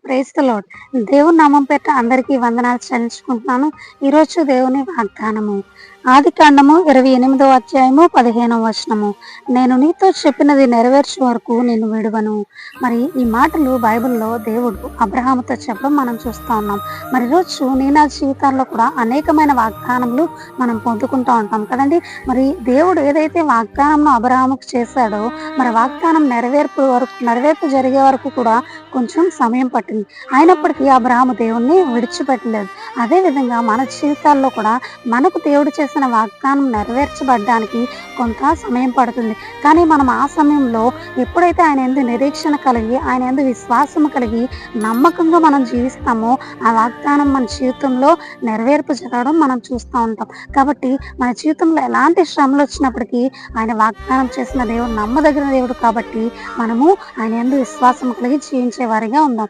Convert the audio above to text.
Praise the lord. దేవుని నామం పేరిట అందరికీ వందనాలు చెల్లించుకుంటున్నాను. ఈరోజు దేవుని వాగ్దానము ఆదికాండము 28వ అధ్యాయము 15వ వచనము. నేను నీతో చెప్పినది నెరవేర్చే వరకు నిన్ను విడువను. మరి ఈ మాటలు బైబిల్లో దేవుడు అబ్రహాముతో చెప్పడం మనం చూస్తూ ఉన్నాం. మరి ఈరోజు నా జీవితాల్లో కూడా అనేకమైన వాగ్దానములు మనం పొందుకుంటూ ఉంటాం కదండి. మరి దేవుడు ఏదైతే వాగ్దానం అబ్రహాముకు చేశాడో మరి వాగ్దానం నెరవేర్పు జరిగే వరకు కూడా కొంచెం సమయం పట్టింది. అయినప్పటికీ అబ్రహాము దేవుణ్ణి విడిచిపెట్టలేదు. అదేవిధంగా మన జీవితాల్లో కూడా మనకు దేవుడు చేసిన వాగ్దానం నెరవేర్చబడ్డానికి కొంత సమయం పడుతుంది. కానీ మనం ఆ సమయంలో ఎప్పుడైతే ఆయన యందు నిరీక్షణ కలిగి, ఆయన యందు విశ్వాసం కలిగి నమ్మకంగా మనం జీవిస్తామో ఆ వాగ్దానం మన జీవితంలో నెరవేర్పు జరగడం మనం చూస్తూ ఉంటాం. కాబట్టి మన జీవితంలో ఎలాంటి శ్రమలు వచ్చినప్పటికీ ఆయన వాగ్దానం చేసిన దేవుడు నమ్మదగిన దేవుడు. కాబట్టి మనము ఆయన యందు విశ్వాసం కలిగి జీవించే వారిగా ఉందాం.